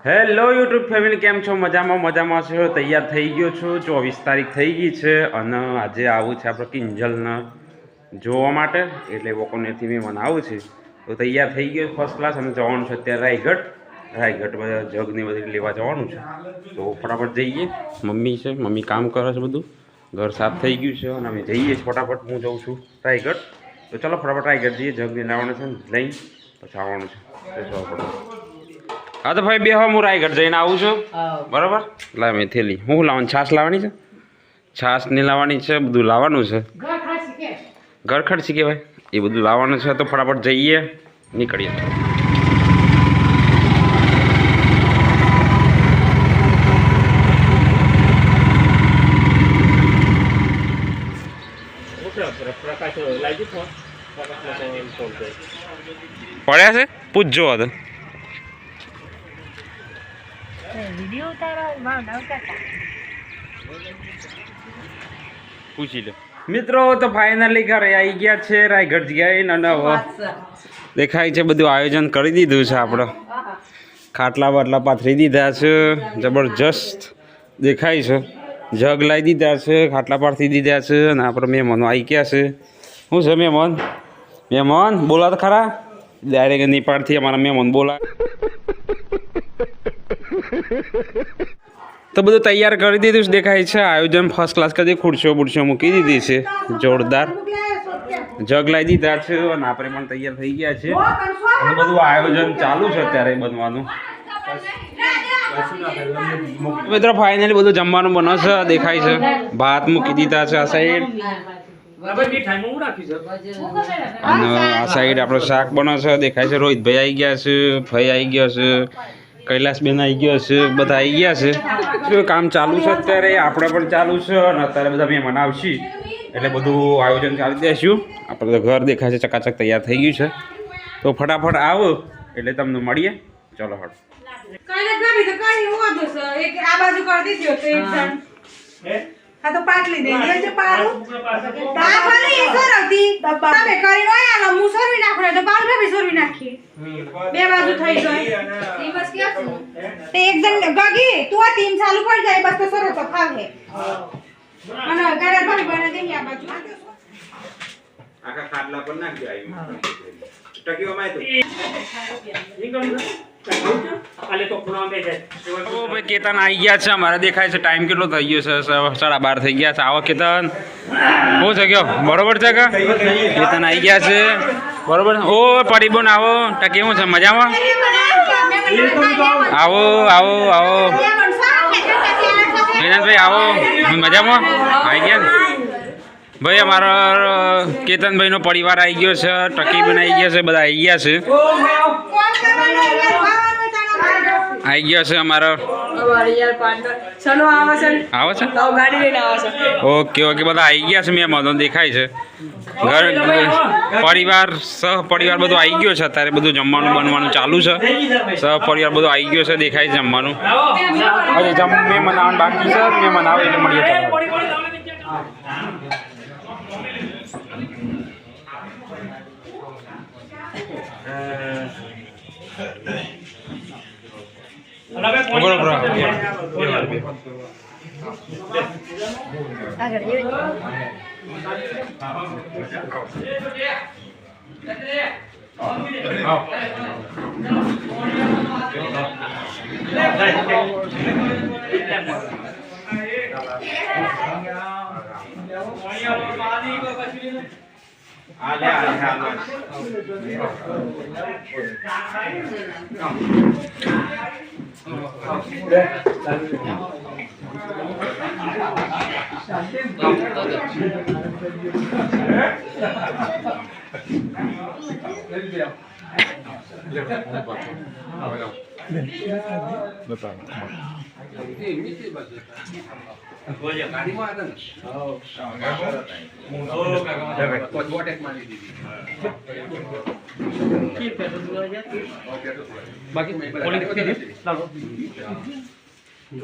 Hello YouTube family, કેમ છો? મજામાં છો? તૈયાર થઈ ગયો છું. 24 તારીખ થઈ ગઈ છે અને આજે આવું છે આપણે કિંજલને જોવા માટે, એટલે વોકોનેરથી મહેમાન આવું છે તો તૈયાર થઈ ગયો ફર્સ્ટ ક્લાસ અને જવાનું છે અત્યારે રાયગઢ બધા જગની બધી લેવા જવાનું છે. તો ફટાફટ જઈએ. મમ્મી છે, મમ્મી કામ કરે છે, બધું ઘર સાફ થઈ ગયું છે અને અમે જઈએ ફટાફટ. હું જાઉં છું રાયગઢ, તો ચલો ફટાફટ રાયગઢ જઈએ. જગને લાવવાનું છે, લઈ પછી આવવાનું છે. તો ફટાફટ. હા તો ભાઈ બે હું રાયગઢ જઈને આવું છું, બરાબર? લાવ મેં થેલી. હું લાવવાની? છાશ લાવવાની છે, છાશ નહીં લાવવાની છે, બધું લાવવાનું છે. ઘર ખર્ચી કહેવાય એ બધું લાવવાનું છે. તો ફટાફટ જઈએ, નીકળીએ. પડ્યા છે? પૂછજો હતો. પૂછી લો મિત્રો. તો ફાઇનલી ઘરે આવી ગયા છે રાયગઢ ગયા અને દેખાય છે બધું આયોજન કરી દીધું છે. આપણે ખાટલા બાટલા પાથરી દીધા છે, જબરજસ્ત દેખાય છે. જગ લાવી દીધા છે, ખાટલા પાથરી દીધા છે અને આપણે મહેમાનો આવી ગયા છે. શું છે મહેમાન બોલા તો ખરા? ડાયરેક્ટ નેપાળથી અમારા મહેમાન બોલા. તો બધું તૈયાર કરી દીધું છે, દેખાય છે. આયોજન ફર્સ્ટ ક્લાસ કરી. ખુરશીઓ મૂકી દીધી છે જોરદાર. જગ લાવી દીધા છે અને આપણે પણ તૈયાર થઈ ગયા છે અને બધું આયોજન ચાલુ છે અત્યારે બનવાનું. મિત્રો ફાઇનલી બધું જમવાનું બને છે, દેખાય છે. ભાત મૂકી દીધા છે આ સાઈડ અને આ સાઈડ આપણો શાક બને છે, દેખાય છે. રોહિતભાઈ આવી ગયા છે, ભાઈ આવી ગયા છે, કૈલાસબેન આવી ગયો છે, બધા આવી ગયા છે. કામ ચાલુ છે અત્યારે, આપણે પણ ચાલુ છે અને અત્યારે બધા મહેમાન આવશે એટલે બધું આયોજન ચાલી દેશું. આપણે તો ઘર દેખાય છે ચકાચક તૈયાર થઈ ગયું છે. તો ફટાફટ આવો એટલે તમને મળીએ. ચલો હળ. હા તો પાટલી દે જે પારું તા ભલે એ સરવતી તમે કરી રોયા હું સરવી નાખું તો પાલ ભાભી સરવી નાખી બે બાજુ થઈ જાય એ બસ કે તે એકદમ ગગી તું આ તીન ચાલુ પડ જાય બસ તો સરવ તો ફાવે અને ગરે ભાઈ બને દે આ બાજુ આખા ખાટલા પર નાખી આવી ટકીઓ માં તો ભાઈ કેતન આવી ગયા છે અમારે. દેખાય છે ટાઈમ કેટલો થઈ ગયો છે, 12:30 થઈ ગયા છે. આવો કેતન, શું છે કયો? બરોબર છે કે કેતન આવી ગયા છે? બરોબર. ઓ પરિબોન આવો. ટકી શું છે? મજામાં? આવો આવો આવો ભાઈ, આવો. મજામાં આવી ગયા ને ભાઈ? અમારો કેતનભાઈનો પરિવાર આવી ગયો છે, ટકીબેન આવી ગયા છે, બધા આવી ગયા છે. આવી ગયો છે અમારો આવે છે. ઓકે ઓકે, બધા આવી ગયા છે. મહેમાનો દેખાય છે. ઘર પરિવાર સહપરિવાર બધું આવી ગયો છે. અત્યારે બધું જમવાનું બનવાનું ચાલુ છે. સહપરિવાર બધું આવી ગયો છે, દેખાય છે જમવાનું. હજી મહેમાન આવવાનું બાકી છે. મહેમાન આવે એટલે મળીએ.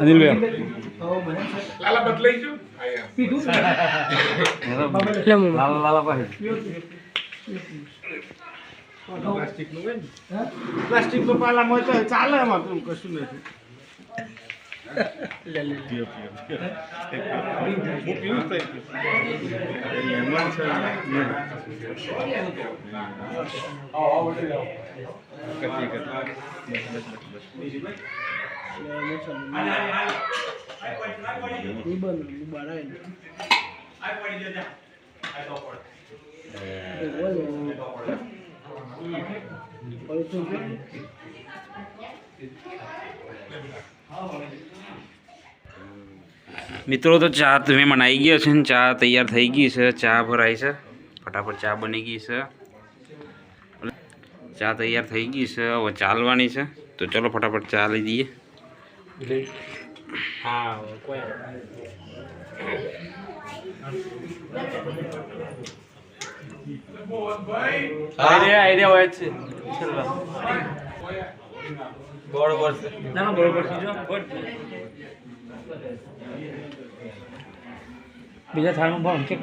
અનિલ ભાઈ લાલા બદલાઈ જો લાલા ભાઈ પ્લાસ્ટિકનું હોય ને પ્લાસ્ટિકનો પાલામાં હોય તો ચાલે એમાં તો કશું નથી પીઓ હું પીવું જ મહેમાન મિત્રો તો ચા તમે મનાઈ ગયો છે ને ચા તૈયાર થઈ ગઈ છે ચા ભરાઈ છે ફટાફટ ચા બની ગઈ છે ચા તૈયાર થઈ ગઈ છે હવે ચાલવાની છે તો ચલો ફટાફટ ચા લઈ દઈએ હા કોઈ આઈડિયા હોય છે બરોબર છે ના બરોબર છે જો બીજા થાળમાં ભાવ કે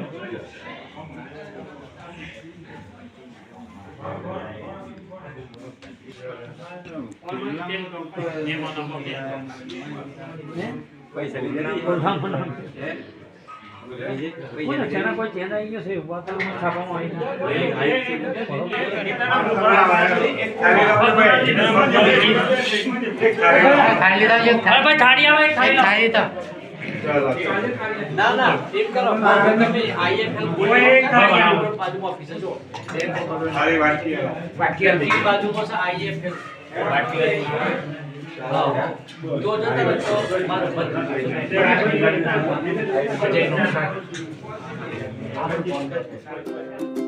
ના એમ કરો તમે આઈએફએલ બાજુમાં ઓફિસ જો સારી વાટકી બાજુમાં છે આઈએફએલ વાટકી જો તમે તો બંધ